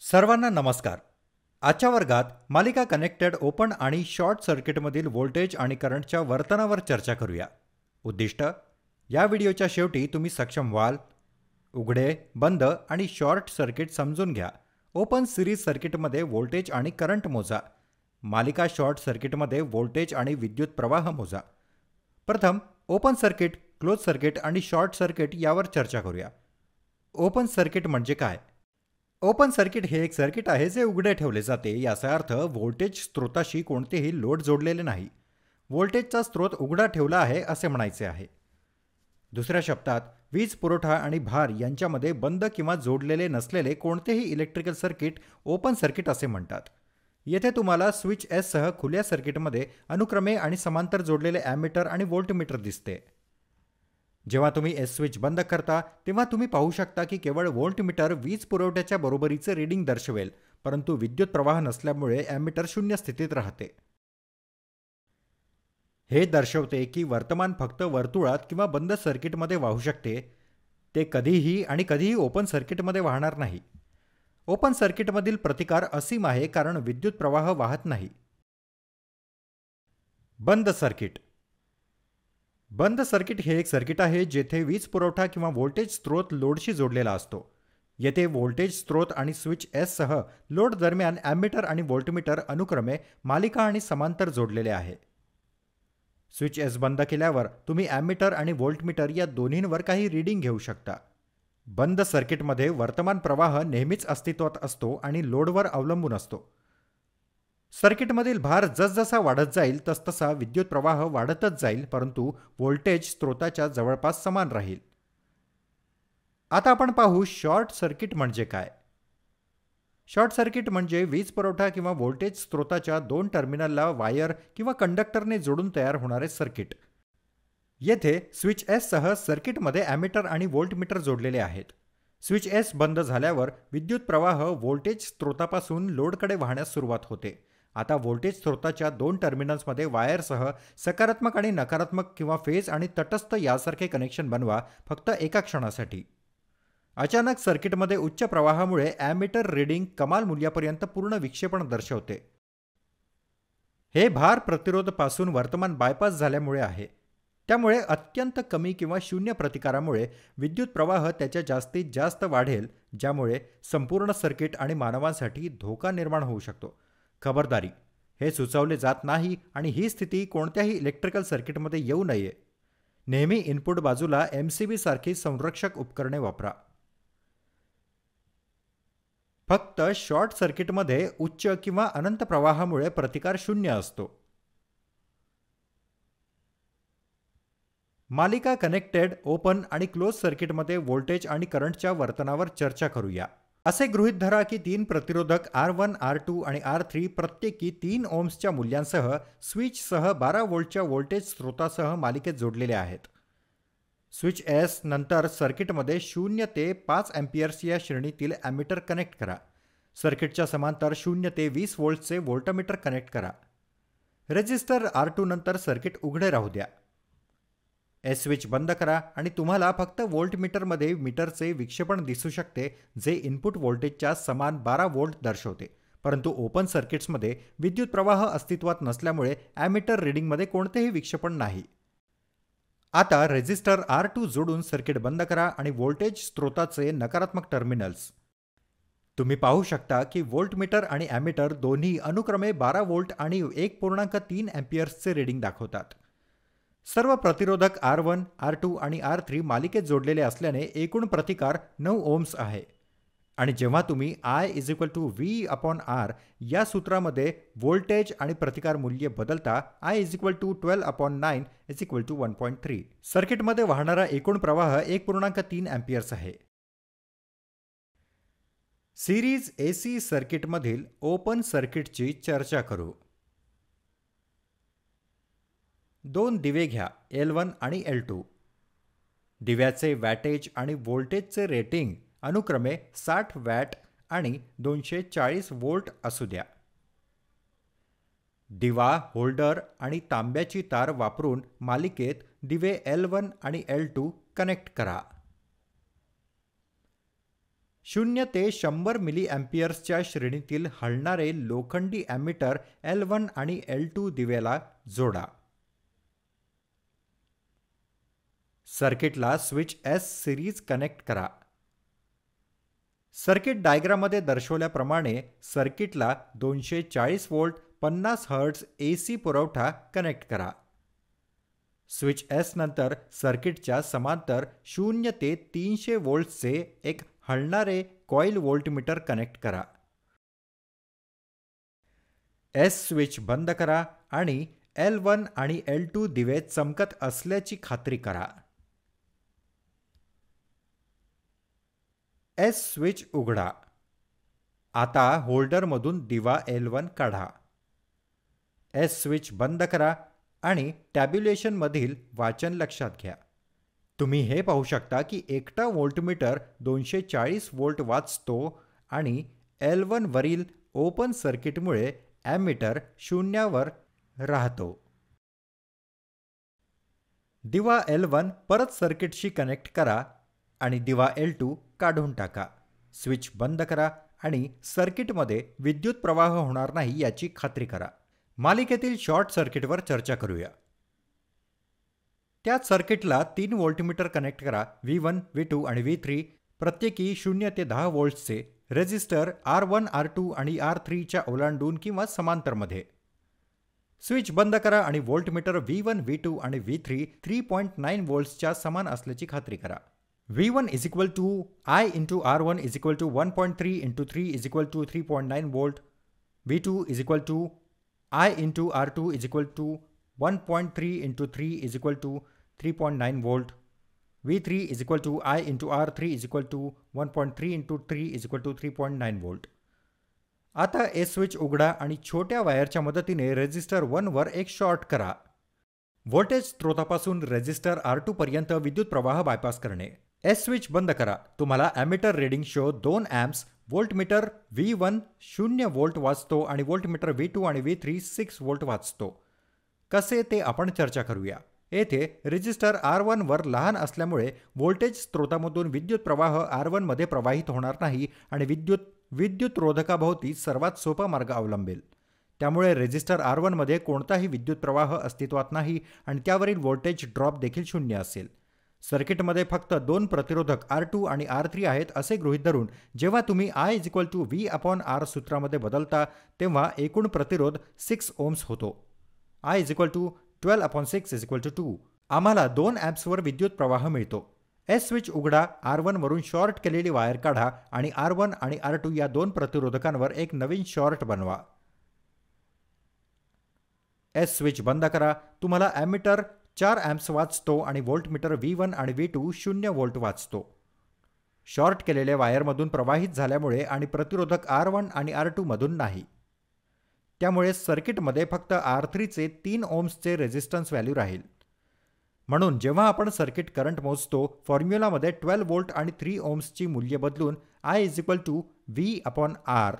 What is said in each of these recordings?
सर्वांना नमस्कार. आजच्या वर्गात मालिका कनेक्टेड ओपन आणि शॉर्ट सर्किटमधील व्होल्टेज आणि करंटच्या वर्तनावर चर्चा करूया. उद्दिष्ट: या व्हिडिओच्या शेवटी तुम्ही सक्षम व्हाल उघडे, बंद आणि शॉर्ट सर्किट समजून घ्या. ओपन सिरीज सर्किटमध्ये व्होल्टेज आणि करंट मोजा. मालिका शॉर्ट सर्किटमध्ये व्होल्टेज आणि विद्युत प्रवाह मोजा. प्रथम ओपन सर्किट, क्लोज सर्किट आणि शॉर्ट सर्किट यावर चर्चा करूया. ओपन सर्किट म्हणजे काय? ओपन सर्किट हे एक सर्किट आहे जे उघडे ठेवले जाते. याचा अर्थ व्होल्टेज स्त्रोताशी कोणतेही लोड जोडलेले नाही. व्होल्टेजचा स्त्रोत उघडा ठेवला आहे असे म्हणायचे आहे. दुसऱ्या शब्दात, वीज पुरवठा आणि भार यांच्यामध्ये बंद किंवा जोडलेले नसलेले कोणतेही इलेक्ट्रिकल सर्किट ओपन सर्किट असे म्हणतात. येथे तुम्हाला स्विच एस सह खुल्या सर्किटमध्ये अनुक्रमे आणि समांतर जोडलेले ॲमीटर आणि व्होल्टमीटर दिसते. जेव्हा तुम्ही एस स्विच बंद करता तेव्हा तुम्ही पाहू शकता की केवळ व्होल्टमीटर वीज पुरवठ्याच्या बरोबरीचे रीडिंग दर्शवेल, परंतु विद्युत प्रवाह नसल्यामुळे ॲमीटर शून्य स्थितीत राहते. हे दर्शवते की वर्तमान फक्त वर्तुळात किंवा बंद सर्किटमध्ये वाहू शकते. ते कधीही आणि कधीही ओपन सर्किटमध्ये वाहणार नाही. ओपन सर्किटमधील प्रतिकार असीम आहे कारण विद्युत प्रवाह वाहत नाही. बंद सर्किट. बंद सर्किट हे एक सर्किट आहे जेथे वीज पुरवठा किंवा व्होल्टेज स्त्रोत लोडशी जोडलेला असतो. येथे व्होल्टेज स्त्रोत आणि स्विच एस सह लोड दरम्यान ॲमीटर आणि व्होल्टमीटर अनुक्रमे मालिका आणि समांतर जोडलेले आहे. स्विच एस बंद केल्यावर तुम्ही ॲमीटर आणि व्होल्टमीटर या दोन्हींवर काही रीडिंग घेऊ शकता. बंद सर्किटमध्ये वर्तमान प्रवाह नेहमीच अस्तित्वात असतो आणि लोडवर अवलंबून असतो. सर्किटमधील भार जसजसा वाढत जाईल तसतसा विद्युत प्रवाह वाढतच जाईल, परंतु व्होल्टेज स्त्रोताच्या जवळपास समान राहील. आता आपण पाहू शॉर्ट सर्किट म्हणजे काय. शॉर्ट सर्किट म्हणजे वीज पुरवठा किंवा व्होल्टेज स्त्रोताच्या दोन टर्मिनलला वायर किंवा कंडक्टरने जोडून तयार होणारे सर्किट. येथे स्विच एस सह सर्किटमध्ये ॲमीटर आणि व्होल्टमीटर जोडलेले आहेत. स्विच एस बंद झाल्यावर विद्युत प्रवाह व्होल्टेज स्त्रोतापासून लोडकडे वाहण्यास सुरुवात होते. आता व्होल्टेज स्त्रोताच्या दोन टर्मिनल्समध्ये वायरसह सकारात्मक आणि नकारात्मक किंवा फेज आणि तटस्थ यासारखे कनेक्शन बनवा, फक्त एका क्षणासाठी. अचानक सर्किटमध्ये उच्च प्रवाहामुळे ॲमीटर रीडिंग कमाल मूल्यापर्यंत पूर्ण विक्षेपण दर्शवते. हे भार प्रतिरोधपासून वर्तमान बायपास झाल्यामुळे आहे. त्यामुळे अत्यंत कमी किंवा शून्य प्रतिकारामुळे विद्युत प्रवाह त्याच्या जास्तीत जास्त वाढेल, ज्यामुळे संपूर्ण सर्किट आणि मानवांसाठी धोका निर्माण होऊ शकतो. खबरदारी: हे सुचवले जात नाही आणि ही स्थिती कोणत्याही इलेक्ट्रिकल सर्किटमध्ये येऊ नये. नेहमी इनपुट बाजूला MCB सारखी संरक्षक उपकरणे वापरा. फक्त शॉर्ट सर्किटमध्ये उच्च किंवा अनंत प्रवाहामुळे प्रतिकार शून्य असतो. मालिका कनेक्टेड ओपन आणि क्लोज सर्किटमध्ये व्होल्टेज आणि करंटच्या वर्तनावर चर्चा करूया. असे गृहीत धरा की तीन प्रतिरोधक R1, R2 आणि R3 प्रत्येकी 3 ओम्सच्या मूल्यांसह स्विचसह 12 व्होल्टच्या व्होल्टेज स्त्रोतासह मालिकेत जोडलेले आहेत. स्विच एस नंतर सर्किटमध्ये 0 ते 5 अँपिअर्स या श्रेणीतील ॲमीटर कनेक्ट करा. सर्किटच्या समांतर 0 ते 20 व्होल्टचे व्होल्टमीटर कनेक्ट करा. रेजिस्टर R2 नंतर सर्किट उघडे राहू द्या. एस स्विच बंद करा आणि तुम्हाला फक्त व्होल्टमीटरमध्ये मीटरचे विक्षेपण दिसू शकते, जे इनपुट व्होल्टेजच्या समान 12 व्होल्ट दर्शवते. परंतु ओपन सर्किट्समध्ये विद्युत प्रवाह अस्तित्वात नसल्यामुळे ॲमीटर रीडिंगमध्ये कोणतेही विक्षेपण नाही. आता रेजिस्टर R2 जोडून सर्किट बंद करा आणि व्होल्टेज स्त्रोताचे नकारात्मक टर्मिनल्स. तुम्ही पाहू शकता की व्होल्टमीटर आणि ॲमीटर दोन्ही अनुक्रमे 12 व्होल्ट आणि 1.3 अँपिअर्सचे रीडिंग दाखवतात. सर्व प्रतिरोधक R1, R2 आणि R3 मालिकेत जोडलेले असल्याने एकूण प्रतिकार 9 ओम्स आहे. आणि जेव्हा तुम्ही I=V/R या सूत्रामध्ये व्होल्टेज आणि प्रतिकार मूल्य बदलता, I=12/9 1.3. सर्किटमध्ये वाहणारा एकूण प्रवाह 1.3 अँपिअर्स आहे. सिरीज AC सर्किटमधील ओपन सर्किटची चर्चा करू. दोन दिवे घ्या, L1 आणि L2. दिव्याचे वॅटेज आणि व्होल्टेजचे रेटिंग अनुक्रमे 60 वॅट आणि 240 व्होल्ट असू द्या. दिवा होल्डर आणि तांब्याची तार वापरून मालिकेत दिवे L1 आणि L2 कनेक्ट करा. 0 ते 100 मिली अँपिअर्सच्या श्रेणीतील हलणारे लोखंडी ॲमीटर L1 आणि L2 दिव्याला जोडा. सर्किटला स्विच S सिरीज कनेक्ट करा. सर्किट डायग्राममध्ये दर्शवल्याप्रमाणे सर्किटला 240 व्होल्ट 50 हर्ट्झ AC पुरवठा कनेक्ट करा. स्विच S नंतर सर्किटच्या समांतर 0 ते 300 व्होल्ट्सचे एक हलणारे कॉईल व्होल्टमीटर कनेक्ट करा. S स्विच बंद करा आणि L1 आणि L2 दिवे चमकत असल्याची खात्री करा. S स्विच उघडा. आता होल्डरमधून दिवा L1 काढा. S स्विच बंद करा आणि टॅब्युलेशनमधील वाचन लक्षात घ्या. तुम्ही हे पाहू शकता की एकटा व्होल्टमीटर 240 व्होल्ट वाचतो आणि L1 वरील ओपन सर्किटमुळे ॲमीटर 0 वर राहतो. दिवा L1 परत सर्किटशी कनेक्ट करा आणि दिवा L2 काढून टाका. स्विच बंद करा आणि सर्किटमध्ये विद्युत प्रवाह होणार नाही याची खात्री करा. मालिकेतील शॉर्ट सर्किटवर चर्चा करूया. त्याच सर्किटला 3 व्होल्टमीटर कनेक्ट करा. V1, V2 आणि V3 प्रत्येकी 0 ते 10 व्होल्ट्सचे रेझिस्टर R1, R2 आणि R3 च्या ओलांडून किंवा समांतरमध्ये. स्विच बंद करा आणि व्होल्टमीटर V1, V2 आणि V3 3.9 व्होल्ट्सच्या समान असल्याची खात्री करा. V1 is equal to I into R1 is equal to 1.3 into 3 is equal to 3.9 volt. V2 is equal to I into R2 is equal to 1.3 into 3 is equal to 3.9 volt. V3 is equal to I into R3 is equal to 1.3 into 3 is equal to 3.9 volt. आता S switch उघडा आणि छोट्या वायरच्या मदतीने resistor 1 वर एक short करा. Voltage स्त्रोतापासून रेझिस्टर R2 पर्यंत विद्युत प्रवाह बायपास करणे. S स्विच बंद करा. तुम्हाला ammeter reading show 2 amps. Voltmeter V1 0 volt वाचतो आणि व्होल्टमीटर V2 आणि V3 6 व्होल्ट वाचतो. कसे ते आपण चर्चा करूया. येथे रेझिस्टर R1 वर लहान असल्यामुळे व्होल्टेज स्त्रोतामधून विद्युत प्रवाह R1 मध्ये प्रवाहित होणार नाही आणि विद्युत रोधकाभोवती सर्वात सोपा मार्ग अवलंबेल. त्यामुळे रेझिस्टर R1 मध्ये कोणताही विद्युत प्रवाह अस्तित्वात नाही आणि त्यावरील व्होल्टेज ड्रॉप देखील 0 असेल. सर्किटमध्ये फक्त 2 प्रतिरोधक R2 आणि R3 आहेत असे गृहीत धरून जेव्हा तुम्ही I V/R सूत्रामध्ये बदलता तेव्हा एकूण प्रतिरोध 6 ओम्स होतो. I 12/6 2. आम्हाला 2 एम्प्सवर विद्युत प्रवाह मिळतो. S स्विच उघडा. R1 वरून शॉर्ट केलेली वायर काढा आणि R1 आणि R2 या 2 प्रतिरोधकांवर एक नवीन शॉर्ट बनवा. S स्विच बंद करा. तुम्हाला ॲमीटर 4 एम्प्स वाचतो आणि व्होल्टमीटर V1 आणि V2 0 व्होल्ट वाचतो. शॉर्ट केलेल्या वायरमधून प्रवाहित झाल्यामुळे आणि प्रतिरोधक R1 आणि R2 मधून नाही. त्यामुळे सर्किटमध्ये फक्त R3 चे 3 ओम्सचे रेझिस्टन्स व्हॅल्यू राहील. म्हणून जेव्हा आपण सर्किट करंट मोजतो फॉर्म्युलामध्ये 12 व्होल्ट आणि 3 ओम्सची मूल्य बदलून I V/R,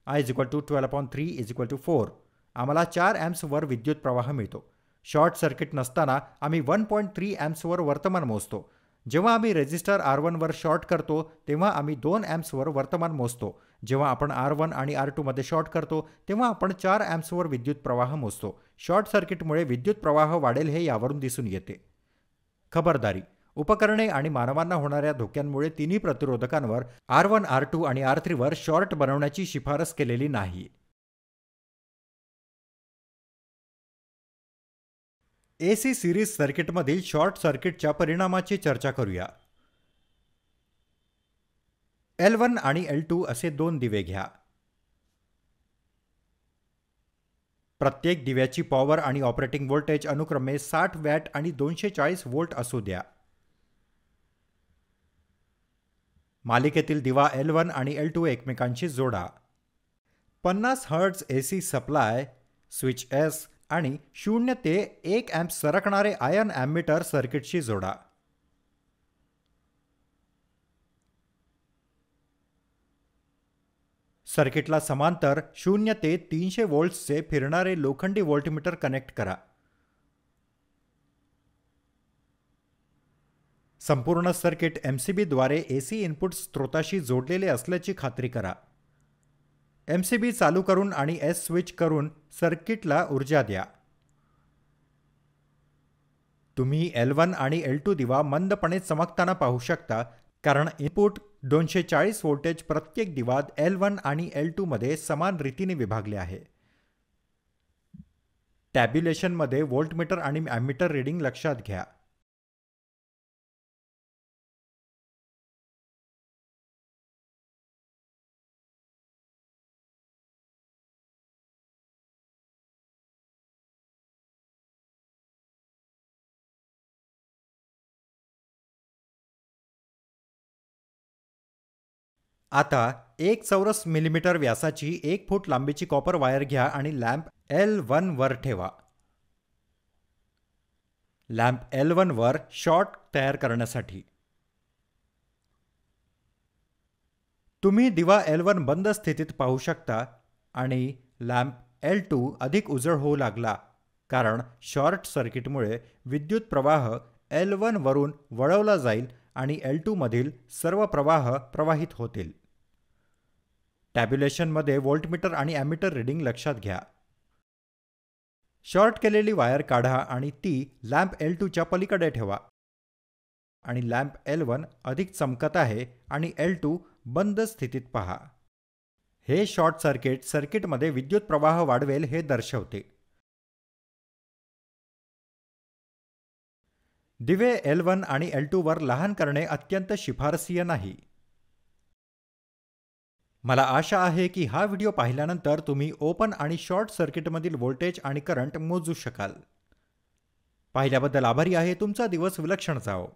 I 12/3 4. आम्हाला 4 एम्प्सवर विद्युत प्रवाह मिळतो. शॉर्ट सर्किट नसताना आम्ही 1.3 एम्प्सवर वर्तमान मोजतो. जेव्हा आम्ही रेझिस्टर R1 वर शॉर्ट करतो तेव्हा आम्ही 2 एम्प्सवर वर्तमान मोजतो. जेव्हा आपण R1 आणि R2 मध्ये शॉर्ट करतो तेव्हा आपण 4 एम्प्सवर विद्युत प्रवाह मोजतो. शॉर्ट सर्किटमुळे विद्युत प्रवाह वाढेल हे यावरून दिसून येते. खबरदारी. उपकरणे आणि मानवांना होणाऱ्या धोक्यांमुळे तिन्ही प्रतिरोधकांवर R1, R2 आणि R3 वर शॉर्ट बनवण्याची शिफारस केलेली नाही. AC सिरीज सर्किटमधील शॉर्ट सर्किटच्या परिणामाची चर्चा करूया. L1 आणि L2 असे 2 दिवे घ्या. प्रत्येक दिव्याची पॉवर आणि ऑपरेटिंग व्होल्टेज अनुक्रमे 60 वॅट आणि 240 व्होल्ट असू द्या. मालिकेतील दिवा L1 आणि L2 एकमेकांशी जोडा. 50 hertz AC supply, switch S आणि 0 ते 1 एम्प सरकणारे आयन ॲमीटर सर्किटशी जोडा. सर्किटला समांतर 0 ते 300 व्होल्ट्सचे फिरणारे लोखंडी व्होल्टमीटर कनेक्ट करा. संपूर्ण सर्किट MCBद्वारे AC इनपुट स्त्रोताशी जोडलेले असल्याची खात्री करा. MCB चालू करून आणि S स्विच करून सर्किटला ऊर्जा द्या. तुम्ही L1 आणि L2 दिवा मंदपणे चमकताना पाहू शकता, कारण इनपुट 240 व्होल्टेज प्रत्येक दिवात L1 आणि L2 मध्ये समान रीतीने विभागले आहे. टॅब्युलेशनमध्ये व्होल्टमीटर आणि ॲमीटर रीडिंग लक्षात घ्या. आता 1 चौरस मिलीमीटर व्यासाची 1 फूट लांबीची कॉपर वायर घ्या आणि लॅम्प L1 वर ठेवा. लॅम्प L1 वर शॉर्ट तयार करण्यासाठी तुम्ही दिवा L1 बंद स्थितीत पाहू शकता आणि लॅम्प L2 अधिक उजळ होऊ लागला, कारण शॉर्ट सर्किटमुळे विद्युत प्रवाह L1 वरून वळवला जाईल आणि L2 मधील सर्व प्रवाह प्रवाहित होतील. टॅब्युलेशनमध्ये व्होल्टमीटर आणि ॲमीटर रीडिंग लक्षात घ्या. शॉर्ट केलेली वायर काढा आणि ती लॅम्प L2 च्या पलीकडे ठेवा आणि लॅम्प L1 अधिक चमकत आहे आणि L2 बंद स्थितीत पहा. हे शॉर्ट सर्किट सर्किटमध्ये विद्युत प्रवाह वाढवेल हे दर्शवते. दिवे L1 आणि L2 वर लहान करणे अत्यंत शिफारसीय नाही. मला आशा आहे की हा व्हिडिओ पाहिल्यानंतर तुम्ही ओपन आणि शॉर्ट सर्किटमधील व्होल्टेज आणि करंट मोजू शकाल. पाहिल्याबद्दल आभारी आहे. तुमचा दिवस विलक्षण जावो.